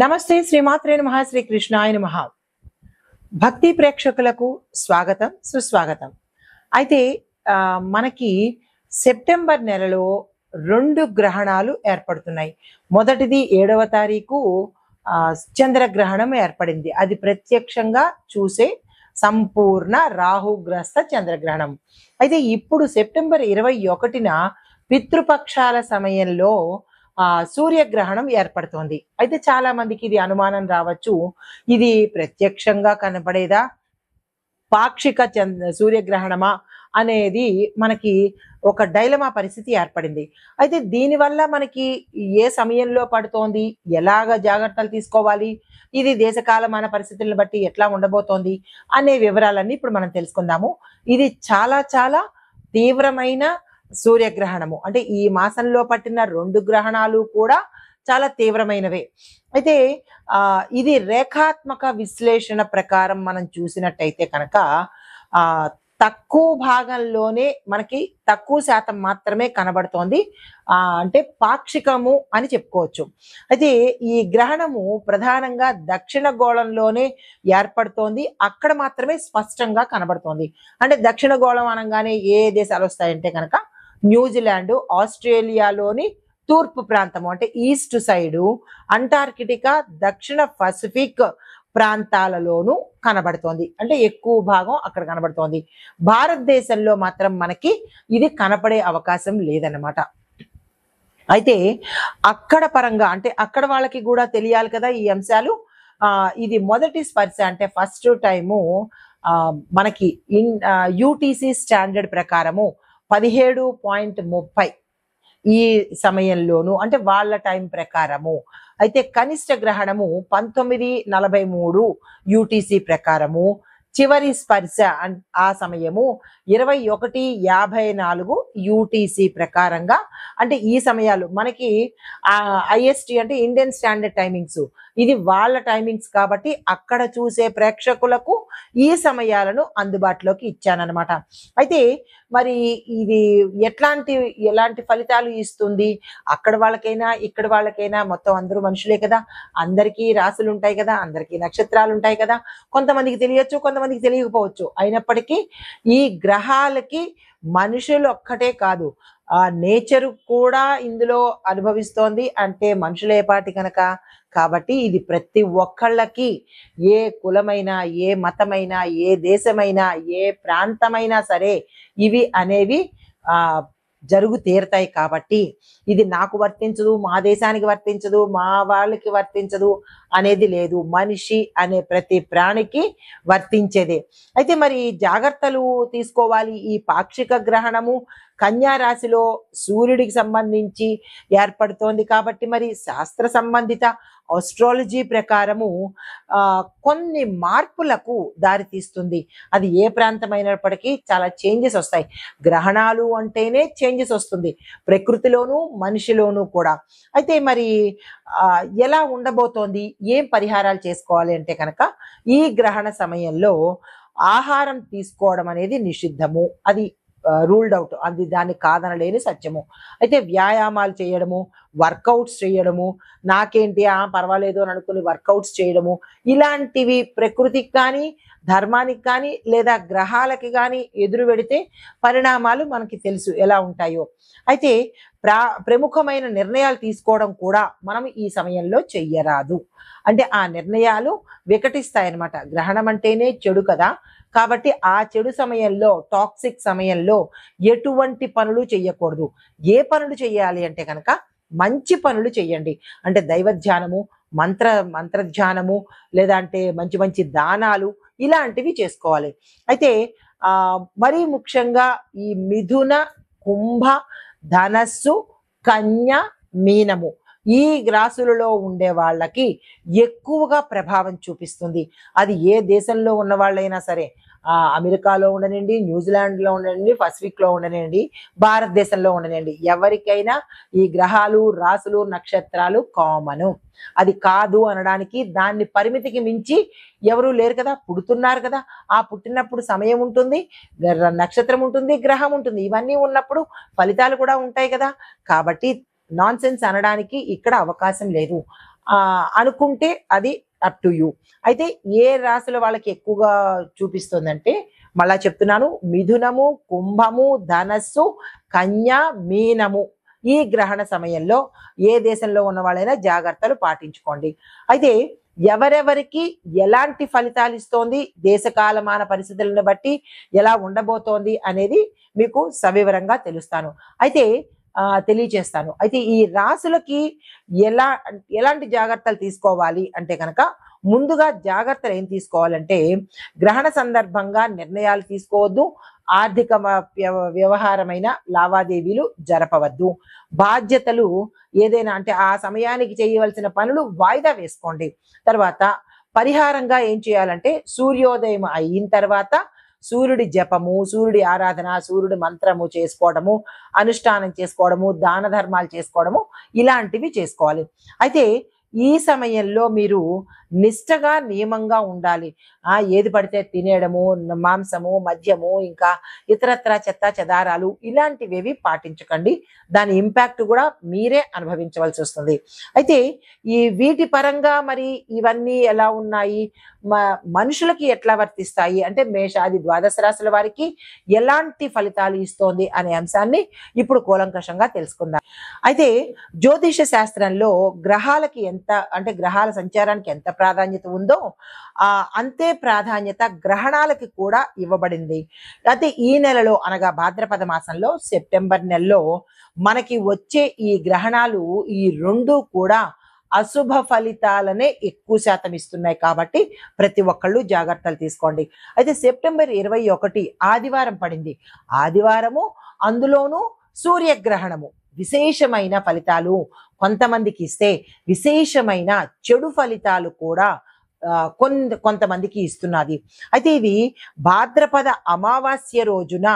నమస్తే శ్రీమాత్రే నమః శ్రీ కృష్ణాయ నమః. భక్తి ప్రేక్షకులకు స్వాగతం సుస్వాగతం. అయితే మనకి సెప్టెంబర్ నెలలో 2 గ్రహణాలు ఏర్పడుతున్నాయి. మొదటిది 7వ తారీఖు చంద్రగ్రహణం ఏర్పడింది. అది ప్రత్యక్షంగా చూసే సంపూర్ణ రాహుగ్రస్త చంద్రగ్రహణం. అయితే ఇప్పుడు సెప్టెంబర్ 21న పితృపక్షాల సమయంలో సూర్యగ్రహణం ఏర్పడుతోంది. అయితే చాలా మందికి ఇది అనుమానం రావచ్చు, ఇది ప్రత్యక్షంగా కనపడేదా, పాక్షిక సూర్యగ్రహణమా అనేది మనకి ఒక డైలమా పరిస్థితి ఏర్పడింది. అయితే దీనివల్ల మనకి ఏ సమయంలో పడుతోంది, ఎలాగ జాగ్రత్తలు తీసుకోవాలి, ఇది దేశకాలమాన పరిస్థితులను బట్టి ఎట్లా ఉండబోతోంది అనే వివరాలన్నీ ఇప్పుడు మనం తెలుసుకుందాము. ఇది చాలా చాలా తీవ్రమైన సూర్యగ్రహణము. అంటే ఈ మాసంలో పట్టిన 2 గ్రహణాలు కూడా చాలా తీవ్రమైనవే. అయితే ఇది రేఖాత్మక విశ్లేషణ ప్రకారం మనం చూసినట్టయితే కనుక తక్కువ భాగంలోనే మనకి తక్కువ శాతం మాత్రమే కనబడుతోంది. అంటే పాక్షికము అని చెప్పుకోవచ్చు. అయితే ఈ గ్రహణము ప్రధానంగా దక్షిణ గోళంలోనే ఏర్పడుతోంది. అక్కడ మాత్రమే స్పష్టంగా కనబడుతోంది. అంటే దక్షిణ గోళం అనగానే ఏ దేశాలు వస్తాయంటే కనుక న్యూజిలాండ్, ఆస్ట్రేలియాలోని తూర్పు ప్రాంతము అంటే ఈస్ట్ సైడు, అంటార్కిటికా, దక్షిణ పసిఫిక్ ప్రాంతాలలోనూ కనబడుతోంది. అంటే ఎక్కువ భాగం అక్కడ కనబడుతోంది. భారతదేశంలో మాత్రం మనకి ఇది కనపడే అవకాశం లేదన్నమాట. అయితే అక్కడ పరంగా అంటే అక్కడ వాళ్ళకి కూడా తెలియాలి కదా ఈ అంశాలు. ఇది మొదటి స్పర్శ అంటే ఫస్ట్ టైము మనకి యూటీసీ స్టాండర్డ్ ప్రకారము 17.30 ఈ సమయంలోను, అంటే వాళ్ళ టైం ప్రకారము. అయితే కనిష్ట గ్రహణము 19:43 యూటీసీ ప్రకారము. చివరి స్పర్శ ఆ సమయము 21:54 యూటీసీ ప్రకారంగా. అంటే ఈ సమయాలు మనకి ఐఎస్టి అంటే ఇండియన్ స్టాండర్డ్ టైమింగ్స్, ఇది వాళ్ళ టైమింగ్స్ కాబట్టి అక్కడ చూసే ప్రేక్షకులకు ఈ సమయాలను అందుబాటులోకి ఇచ్చానన్నమాట. అయితే మరి ఇది ఎలాంటి ఫలితాలు ఇస్తుంది, అక్కడ వాళ్ళకైనా ఇక్కడ వాళ్ళకైనా మొత్తం అందరూ మనుషులే కదా, అందరికీ రాసులు ఉంటాయి కదా, అందరికీ నక్షత్రాలు ఉంటాయి కదా. కొంతమందికి తెలియచ్చు, కొంతమందికి తెలియకపోవచ్చు. అయినప్పటికీ ఈ గ్రహాలకి మనుషులు ఒక్కటే కాదు, నేచర్ కూడా ఇందులో అనుభవిస్తోంది. అంటే మనుషులే పాటి కనుక, కాబట్టి ఇది ప్రతి ఒక్కళ్ళకి, ఏ కులమైనా, ఏ మతమైనా, ఏ దేశమైనా, ఏ ప్రాంతమైనా సరే ఇవి అనేవి జరుగు తీరుతాయి. కాబట్టి ఇది నాకు వర్తించదు, మా దేశానికి వర్తించదు, మా వాళ్ళకి వర్తించదు అనేది లేదు. మనిషి అనే ప్రతి ప్రాణికి వర్తించేదే. అయితే మరి జాగ్రత్తలు తీసుకోవాలి. ఈ పాక్షిక గ్రహణము కన్యా రాశిలో సూర్యుడికి సంబంధించి ఏర్పడుతోంది కాబట్టి మరి శాస్త్ర సంబంధిత ఆస్ట్రాలజీ ప్రకారము కొన్ని మార్పులకు దారితీస్తుంది. అది ఏ ప్రాంతమైనప్పటికీ చాలా చేంజెస్ వస్తాయి. గ్రహణాలు అంటేనే చేంజెస్ వస్తుంది, ప్రకృతిలోనూ మనిషిలోనూ కూడా. అయితే మరి ఎలా ఉండబోతోంది, ఏం పరిహారాలు చేసుకోవాలి అంటే కనుక ఈ గ్రహణ సమయంలో ఆహారం తీసుకోవడం అనేది నిషిద్ధము. అది రూల్డ్ అవుట్, అది దాన్ని కాదనలేని సత్యము. అయితే వ్యాయామాలు చేయడము, వర్కౌట్స్ చేయడము, నాకేంటి పర్వాలేదు అని అనుకుని వర్కౌట్స్ చేయడము, ఇలాంటివి ప్రకృతికి కానీ ధర్మానికి కానీ లేదా గ్రహాలకి కానీ ఎదురు పెడితే పరిణామాలు మనకి తెలుసు ఎలా ఉంటాయో. అయితే ప్రముఖమైన నిర్ణయాలు తీసుకోవడం కూడా మనం ఈ సమయంలో చెయ్యరాదు. అంటే ఆ నిర్ణయాలు వికటిస్తాయన్నమాట. గ్రహణం అంటేనే చెడు కదా, కాబట్టి ఆ చెడు సమయంలో, టాక్సిక్ సమయంలో ఎటువంటి పనులు చెయ్యకూడదు. ఏ పనులు చెయ్యాలి అంటే కనుక మంచి పనులు చెయ్యండి. అంటే దైవ ధ్యానము, మంత్ర ధ్యానము, లేదా అంటే మంచి మంచి దానాలు, ఇలాంటివి చేసుకోవాలి. అయితే మరీ ముఖ్యంగా ఈ మిథున, కుంభ, ధనస్సు, కన్య, మీనము ఈ రాశులలో ఉండే వాళ్ళకి ఎక్కువగా ప్రభావం చూపిస్తుంది. అది ఏ దేశంలో ఉన్న వాళ్ళైనా సరే, అమెరికాలో ఉండనండి, న్యూజిలాండ్లో ఉండనండి, పసిఫిక్లో ఉండనండి, భారతదేశంలో ఉండనండి, ఎవరికైనా ఈ గ్రహాలు, రాసులు, నక్షత్రాలు కామను. అది కాదు అనడానికి, దాన్ని పరిమితికి మించి ఎవరు లేరు కదా, పుడుతున్నారు కదా. ఆ పుట్టినప్పుడు సమయం ఉంటుంది, నక్షత్రం ఉంటుంది, గ్రహం ఉంటుంది, ఇవన్నీ ఉన్నప్పుడు ఫలితాలు కూడా ఉంటాయి కదా. కాబట్టి నాన్ సెన్స్ అనడానికి ఇక్కడ అవకాశం లేదు. అనుకుంటే అది అప్ టు యూ. అయితే ఏ రాశుల వాళ్ళకి ఎక్కువగా చూపిస్తుందంటే, మళ్ళా చెప్తున్నాను, మిథునము, కుంభము, ధనస్సు, కన్య, మీనము ఈ గ్రహణ సమయంలో ఏ దేశంలో ఉన్న వాళ్ళైనా జాగ్రత్తలు పాటించుకోండి. అయితే ఎవరెవరికి ఎలాంటి ఫలితాలు ఇస్తోంది, దేశకాలమాన పరిస్థితులను బట్టి ఎలా ఉండబోతోంది అనేది మీకు సవివరంగా తెలియచేస్తాను. అయితే ఈ రాశులకి ఎలా ఎలాంటి జాగ్రత్తలు తీసుకోవాలి అంటే కనుక, ముందుగా జాగ్రత్తలు ఏం తీసుకోవాలంటే, గ్రహణ సందర్భంగా నిర్ణయాలు తీసుకోవద్దు, ఆర్థిక వ్యవహారమైన లావాదేవీలు జరపవద్దు, బాధ్యతలు ఏదైనా అంటే ఆ సమయానికి చేయవలసిన పనులు వాయిదా వేసుకోండి. తర్వాత పరిహారంగా ఏం చేయాలంటే, సూర్యోదయం అయిన తర్వాత సూర్యుడి జపము, సూర్యుడి ఆరాధన, సూర్యుడి మంత్రము చేసుకోవడము, అనుష్ఠానం చేసుకోవడము, దాన ధర్మాలు చేసుకోవడము, ఇలాంటివి చేసుకోవాలి. అయితే ఈ సమయంలో మీరు నిష్టగా నియమంగా ఉండాలి. ఏది పడితే తినేయడము, మాంసము, మద్యము, ఇంకా ఇతరత్ర చెత్త చెదారాలు ఇలాంటివేవి పాటించకండి. దాని ఇంపాక్ట్ కూడా మీరే అనుభవించవలసి వస్తుంది. అయితే ఈ వీటి పరంగా మరి ఇవన్నీ ఎలా ఉన్నాయి, మనుషులకి ఎట్లా వర్తిస్తాయి అంటే, మేషాది ద్వాదశ రాశుల వారికి ఎలాంటి ఫలితాలు ఇస్తోంది అనే అంశాన్ని ఇప్పుడు కూలంకషంగా తెలుసుకుందాం. అయితే జ్యోతిష శాస్త్రంలో గ్రహాలకి గ్రహాల సంచారానికి ఎంత ప్రాధాన్యత ఉందో అంతే ప్రాధాన్యత గ్రహణాలకి కూడా ఇవ్వబడింది. అయితే ఈ నెలలో అనగా భాద్రపద మాసంలో సెప్టెంబర్ నెలలో మనకి వచ్చే ఈ గ్రహణాలు ఈ రెండు కూడా అశుభ ఫలితాలనే ఎక్కువ శాతం ఇస్తున్నాయి. కాబట్టి ప్రతి ఒక్కళ్ళు జాగ్రత్తలు తీసుకోండి. అయితే సెప్టెంబర్ 21 ఆదివారం పడింది. ఆదివారము, అందులోనూ సూర్యగ్రహణము విశేషమైన ఫలితాలు కొంతమందికి ఇస్తే, విశేషమైన చెడు ఫలితాలు కూడా కొంతమందికి ఇస్తున్నది. అయితే ఇది భాద్రపద అమావాస్య రోజున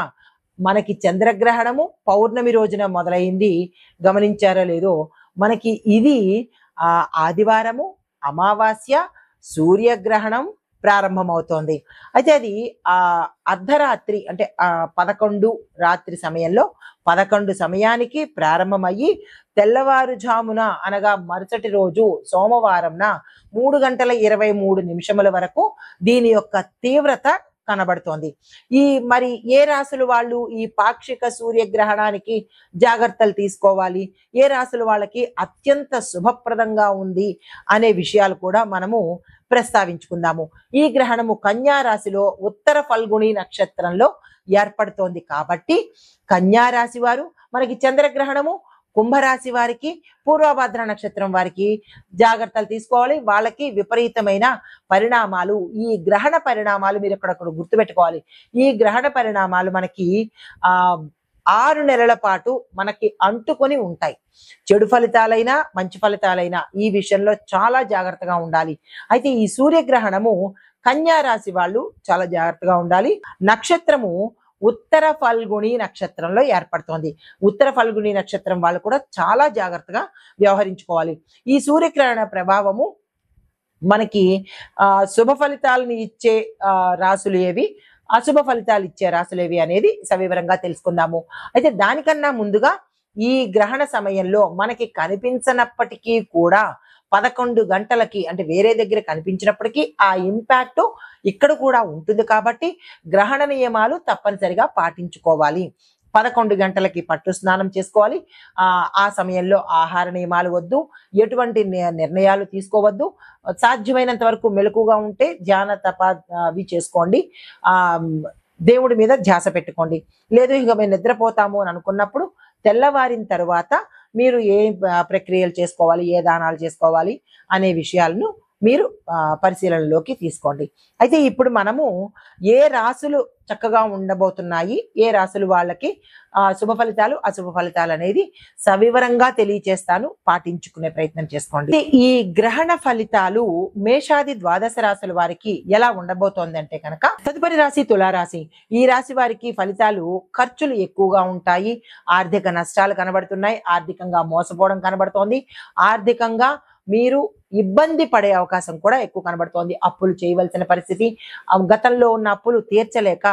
మనకి చంద్రగ్రహణము పౌర్ణమి రోజున మొదలైంది. గమనించారో లేదో, మనకి ఇది ఆదివారము, అమావాస్య, సూర్యగ్రహణం ప్రారంభమవుతోంది. అయితే అది అర్ధరాత్రి అంటే 11 రాత్రి సమయంలో 11 సమయానికి ప్రారంభమయ్యి తెల్లవారుజామున అనగా మరుసటి రోజు సోమవారంన 3:23 వరకు దీని యొక్క తీవ్రత కనబడుతోంది. మరి ఏ రాశులు వాళ్ళు ఈ పాక్షిక సూర్యగ్రహణానికి జాగ్రత్తలు తీసుకోవాలి, ఏ రాశుల వాళ్ళకి అత్యంత శుభప్రదంగా ఉంది అనే విషయాలు కూడా మనము ప్రస్తావించుకుందాము. ఈ గ్రహణము కన్యా రాశిలో ఉత్తర ఫల్గుణి నక్షత్రంలో ఏర్పడుతోంది. కాబట్టి కన్యా రాశి వారు మనకి చంద్రగ్రహణము, కుంభరాశి వారికి పూర్వభద్ర నక్షత్రం వారికి జాగ్రత్తలు తీసుకోవాలి. వాళ్ళకి విపరీతమైన పరిణామాలు, ఈ గ్రహణ పరిణామాలు మీరు ఇక్కడ గుర్తుపెట్టుకోవాలి. ఈ గ్రహణ పరిణామాలు మనకి 6 నెలల పాటు మనకి అంటుకొని ఉంటాయి. చెడు ఫలితాలైనా మంచి ఫలితాలైనా ఈ విషయంలో చాలా జాగ్రత్తగా ఉండాలి. అయితే ఈ సూర్యగ్రహణము కన్యా రాశి వాళ్ళు చాలా జాగ్రత్తగా ఉండాలి. నక్షత్రము ఉత్తర ఫల్గుణి నక్షత్రంలో ఏర్పడుతోంది. ఉత్తర ఫల్గుణి నక్షత్రం వాళ్ళు కూడా చాలా జాగ్రత్తగా వ్యవహరించుకోవాలి. ఈ సూర్యగ్రహణ ప్రభావము మనకి శుభ ఫలితాలను ఇచ్చే రాశులు ఏవి, అశుభ ఫలితాలు ఇచ్చే రాశులు ఏవి అనేది సవివరంగా తెలుసుకుందాము. అయితే దానికన్నా ముందుగా ఈ గ్రహణ సమయంలో మనకి కనిపించనప్పటికీ కూడా 11 గంటలకి అంటే వేరే దగ్గర కనిపించినప్పటికీ ఆ ఇంపాక్ట్ ఇక్కడ కూడా ఉంటుంది. కాబట్టి గ్రహణ నియమాలు తప్పనిసరిగా పాటించుకోవాలి. 11 గంటలకి పట్టు స్నానం చేసుకోవాలి. ఆ సమయంలో ఆహార నియమాలు వద్దు, ఎటువంటి నిర్ణయాలు తీసుకోవద్దు. సాధ్యమైనంత వరకు మెలకుగా ఉంటే ధ్యాన తప అవి చేసుకోండి. దేవుడి మీద ధ్యాస పెట్టుకోండి. లేదు ఇక మేము నిద్రపోతాము అని అనుకున్నప్పుడు తెల్లవారిన తరువాత మీరు ఏ ప్రక్రియలు చేసుకోవాలి, ఏ దానాలు చేసుకోవాలి అనే విషయాలను మీరు పరిశీలనలోకి తీసుకోండి. అయితే ఇప్పుడు మనము ఏ రాశులు చక్కగా ఉండబోతున్నాయి, ఏ రాశులు వాళ్ళకి శుభ ఫలితాలు అశుభ ఫలితాలు అనేది సవివరంగా తెలియచేస్తాను, పాటించుకునే ప్రయత్నం చేసుకోండి. ఈ గ్రహణ ఫలితాలు మేషాది ద్వాదశ రాశుల వారికి ఎలా ఉండబోతోంది అంటే కనుక, తదుపరి రాశి తులారాశి. ఈ రాశి వారికి ఫలితాలు ఖర్చులు ఎక్కువగా ఉంటాయి, ఆర్థిక నష్టాలు కనబడుతున్నాయి, ఆర్థికంగా మోసపోవడం కనబడుతోంది, ఆర్థికంగా మీరు ఇబ్బంది పడే అవకాశం కూడా ఎక్కువ కనబడుతోంది. అప్పులు చేయవలసిన పరిస్థితి, గతంలో ఉన్న అప్పులు తీర్చలేక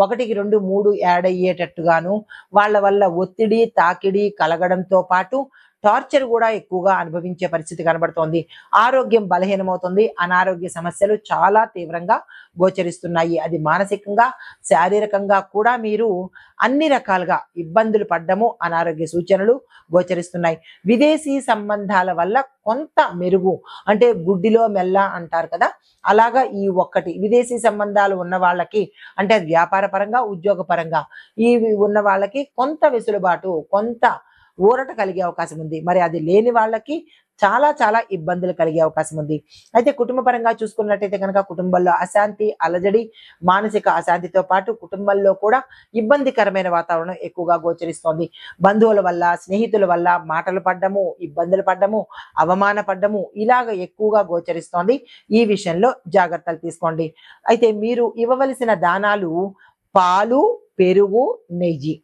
1, 2, 3 యాడ్ అయ్యేటట్టుగాను వాళ్ళ వల్ల ఒత్తిడి తాకిడి కలగడంతో పాటు టార్చర్ కూడా ఎక్కువగా అనుభవించే పరిస్థితి కనబడుతోంది. ఆరోగ్యం బలహీనమవుతుంది. అనారోగ్య సమస్యలు చాలా తీవ్రంగా గోచరిస్తున్నాయి. అది మానసికంగా, శారీరకంగా కూడా మీరు అన్ని రకాలుగా ఇబ్బందులు పడ్డము అనారోగ్య సూచనలు గోచరిస్తున్నాయి. విదేశీ సంబంధాల వల్ల కొంత మెరుగు, అంటే గుడ్డిలో మెల్ల అంటారు కదా, అలాగా ఈ ఒక్కటి విదేశీ సంబంధాలు ఉన్న వాళ్ళకి, అంటే అది వ్యాపార పరంగా, ఉద్యోగ పరంగా ఇవి ఉన్న వాళ్ళకి కొంత వెసులుబాటు, కొంత ఊరట కలిగే అవకాశం ఉంది. మరి అది లేని వాళ్ళకి చాలా చాలా ఇబ్బందులు కలిగే అవకాశం ఉంది. అయితే కుటుంబ పరంగా చూసుకున్నట్టయితే కనుక కుటుంబంలో అశాంతి, అలజడి, మానసిక అశాంతితో పాటు కుటుంబంలో కూడా ఇబ్బందికరమైన వాతావరణం ఎక్కువగా గోచరిస్తోంది. బంధువుల వల్ల, స్నేహితుల వల్ల మాటలు పడ్డము, ఇబ్బందులు పడ్డము, అవమాన పడ్డము ఇలాగ ఎక్కువగా గోచరిస్తోంది. ఈ విషయంలో జాగ్రత్తలు తీసుకోండి. అయితే మీరు ఇవ్వవలసిన దానాలు పాలు, పెరుగు, నెయ్యి.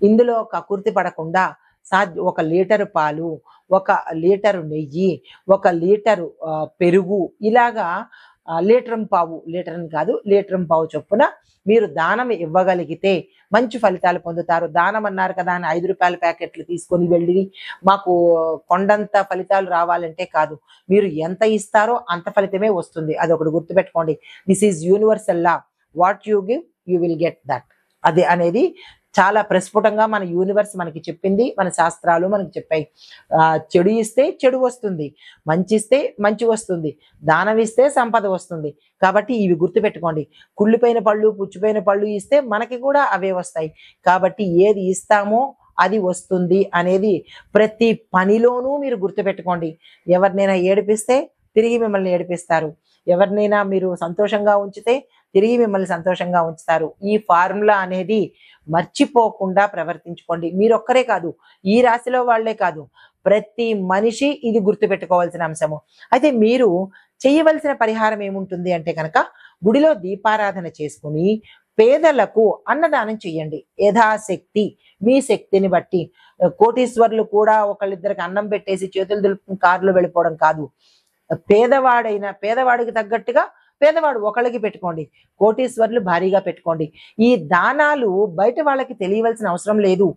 ఇందులో కకుర్తి పడకుండా 1 లీటరు పాలు, 1 లీటరు నెయ్యి, 1 లీటరు పెరుగు ఇలాగా లీటరని కాదు, లీటరం పావు చొప్పున మీరు దానం ఇవ్వగలిగితే మంచి ఫలితాలు పొందుతారు. దానం అన్నారు కదా అని ₹5 ప్యాకెట్లు తీసుకొని వెళ్ళి మాకు కొండంత ఫలితాలు రావాలంటే కాదు. మీరు ఎంత ఇస్తారో అంత ఫలితమే వస్తుంది. అదొకటి గుర్తుపెట్టుకోండి. This is universal law. What you give you will get that. అది అనేది చాలా ప్రస్ఫుటంగా మన యూనివర్స్ మనకి చెప్పింది, మన శాస్త్రాలు మనకి చెప్పాయి. చెడు ఇస్తే చెడు వస్తుంది, మంచి ఇస్తే మంచి వస్తుంది, దానం ఇస్తే సంపద వస్తుంది. కాబట్టి ఇవి గుర్తుపెట్టుకోండి. కుళ్ళిపోయిన పళ్ళు, పుచ్చిపోయిన పళ్ళు ఇస్తే మనకి కూడా అవే వస్తాయి. కాబట్టి ఏది ఇస్తామో అది వస్తుంది అనేది ప్రతి పనిలోనూ మీరు గుర్తుపెట్టుకోండి. ఎవరినైనా ఏడిపిస్తే తిరిగి మిమ్మల్ని ఏడిపిస్తారు. ఎవరినైనా మీరు సంతోషంగా ఉంచితే తిరిగి మిమ్మల్ని సంతోషంగా ఉంచుతారు. ఈ ఫార్ములా అనేది మర్చిపోకుండా ప్రవర్తించుకోండి. మీరొక్కరే కాదు, ఈ రాశిలో వాళ్లే కాదు, ప్రతి మనిషి ఇది గుర్తుపెట్టుకోవాల్సిన అంశము. అయితే మీరు చేయవలసిన పరిహారం ఏముంటుంది అంటే కనుక గుడిలో దీపారాధన చేసుకుని పేదలకు అన్నదానం చేయండి. యథాశక్తి, మీ శక్తిని బట్టి. కోటీశ్వర్లు కూడా ఒకళ్ళిద్దరికి అన్నం పెట్టేసి చేతులు దులుపుకుని కారులో వెళ్ళిపోవడం కాదు. పేదవాడికి తగ్గట్టుగా పేదవాడు ఒకళ్ళకి పెట్టుకోండి. కోటీశ్వర్లు భారీగా పెట్టుకోండి. ఈ దానాలు బయట వాళ్ళకి తెలియవలసిన అవసరం లేదు.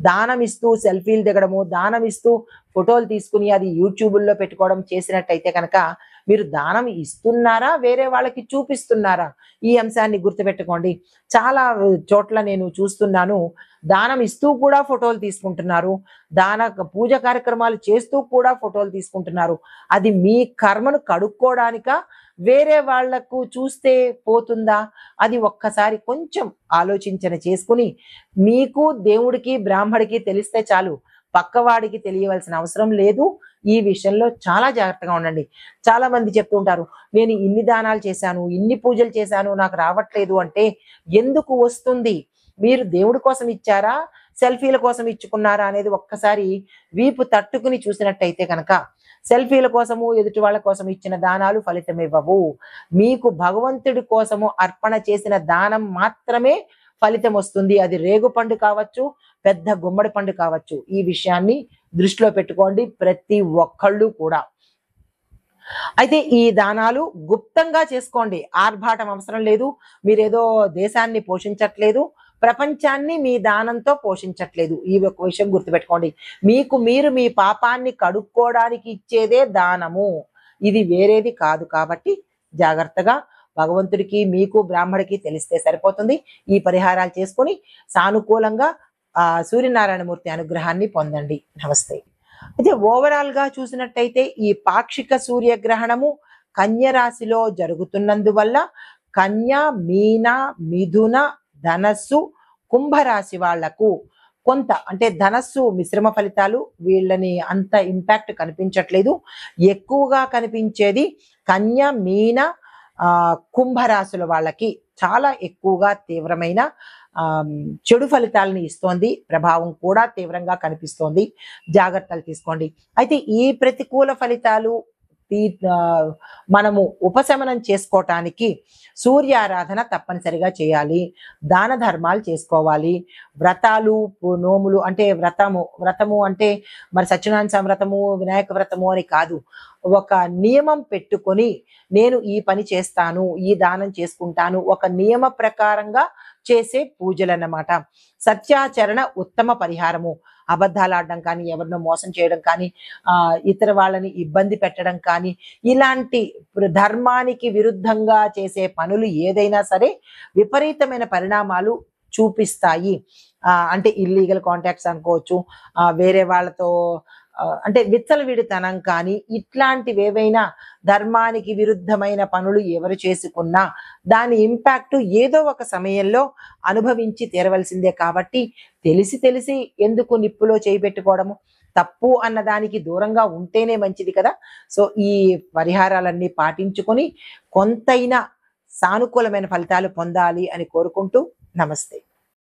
దానం ఇస్తూ సెల్ఫీలు దిగడము, దానం ఇస్తూ ఫోటోలు తీసుకుని అది యూట్యూబుల్లో పెట్టుకోవడం చేసినట్టయితే కనుక మీరు దానం ఇస్తున్నారా, వేరే వాళ్ళకి చూపిస్తున్నారా? ఈ అంశాన్ని గుర్తుపెట్టుకోండి. చాలా చోట్ల నేను చూస్తున్నాను, దానం ఇస్తూ కూడా ఫోటోలు తీసుకుంటున్నారు, పూజ కార్యక్రమాలు చేస్తూ కూడా ఫోటోలు తీసుకుంటున్నారు. అది మీ కర్మను కడుక్కోవడానికా, వేరే వాళ్లకు చూస్తే పోతుందా? అది ఒక్కసారి కొంచెం ఆలోచించన చేసుకుని మీకు, దేవుడికి, బ్రాహ్మడికి తెలిస్తే చాలు. పక్కవాడికి తెలియవలసిన అవసరం లేదు. ఈ విషయంలో చాలా జాగ్రత్తగా ఉండండి. చాలా మంది చెప్తుంటారు, నేను ఇన్ని దానాలు చేశాను, ఇన్ని పూజలు చేశాను, నాకు రావట్లేదు అంటే ఎందుకు వస్తుంది? మీరు దేవుడి కోసం ఇచ్చారా, సెల్ఫీల కోసం ఇచ్చుకున్నారా అనేది ఒక్కసారి వీపు తట్టుకుని చూసినట్టయితే కనుక సెల్ఫీల కోసము, ఎదుటి వాళ్ళ కోసం ఇచ్చిన దానాలు ఫలితం ఇవ్వవు. మీకు భగవంతుడి కోసము అర్పణ చేసిన దానం మాత్రమే ఫలితం వస్తుంది. అది రేగు పండు కావచ్చు, పెద్ద గుమ్మడి పండు కావచ్చు. ఈ విషయాన్ని దృష్టిలో పెట్టుకోండి ప్రతి ఒక్కళ్ళు కూడా. అయితే ఈ దానాలు గుప్తంగా చేసుకోండి. ఆర్భాటం అవసరం లేదు. మీరేదో దేశాన్ని పోషించట్లేదు, ప్రపంచాన్ని మీ దానంతో పోషించట్లేదు. ఈ ఒక విషయం గుర్తుపెట్టుకోండి. మీకు మీరు మీ పాపాన్ని కడుక్కోవడానికి ఇచ్చేదే దానము, ఇది వేరేది కాదు. కాబట్టి జాగ్రత్తగా భగవంతుడికి, మీకు, బ్రాహ్మడికి తెలిస్తే సరిపోతుంది. ఈ పరిహారాలు చేసుకొని సానుకూలంగా సూర్యనారాయణమూర్తి అనుగ్రహాన్ని పొందండి. నమస్తే. అయితే ఓవరాల్ గా చూసినట్టయితే ఈ పాక్షిక సూర్యగ్రహణము కన్య రాశిలో జరుగుతున్నందువల్ల కన్య, మీన, మిథున, ధనస్సు, కుంభరాశి వాళ్లకు కొంత, అంటే ధనస్సు మిశ్రమ ఫలితాలు, వీళ్ళని అంత ఇంపాక్ట్ కనిపించట్లేదు. ఎక్కువగా కనిపించేది కన్య, మీన, కుంభరాశుల వాళ్ళకి చాలా ఎక్కువగా తీవ్రమైన చెడు ఫలితాలను ఇస్తోంది. ప్రభావం కూడా తీవ్రంగా కనిపిస్తోంది. జాగ్రత్తలు తీసుకోండి. అయితే ఈ ప్రతికూల ఫలితాలు మనము ఉపశమనం చేసుకోవటానికి సూర్యారాధన తప్పనిసరిగా చేయాలి. దాన ధర్మాలు చేసుకోవాలి. వ్రతాలు, నోములు, అంటే వ్రతము అంటే మరి సత్యనారాయణ వ్రతము, వినాయక వ్రతము అని కాదు. ఒక నియమం పెట్టుకొని నేను ఈ పని చేస్తాను, ఈ దానం చేసుకుంటాను, ఒక నియమ ప్రకారంగా చేసే పూజలన్నమాట. సత్యాచరణ ఉత్తమ పరిహారము. అబద్ధాలు ఆడడం కానీ, ఎవరినో మోసం చేయడం కానీ, ఇతర వాళ్ళని ఇబ్బంది పెట్టడం కానీ, ఇలాంటి ధర్మానికి విరుద్ధంగా చేసే పనులు ఏదైనా సరే విపరీతమైన పరిణామాలు చూపిస్తాయి. అంటే ఇల్లీగల్ కాంటాక్ట్స్ అనుకోవచ్చు, వేరే వాళ్ళతో అంటే విచ్చలవిడితనం కానీ, ఇట్లాంటివి ఏవైనా ధర్మానికి విరుద్ధమైన పనులు ఎవరు చేసుకున్నా దాని ఇంపాక్ట్ ఏదో ఒక సమయంలో అనుభవించి తీరవలసిందే. కాబట్టి తెలిసి తెలిసి ఎందుకు నిప్పులో చేయి పెట్టుకోవడము, తప్పు అన్న దానికి దూరంగా ఉంటేనే మంచిది కదా. సో ఈ పరిహారాలన్నీ పాటించుకొని కొంతైనా సానుకూలమైన ఫలితాలు పొందాలి అని కోరుకుంటూ నమస్తే.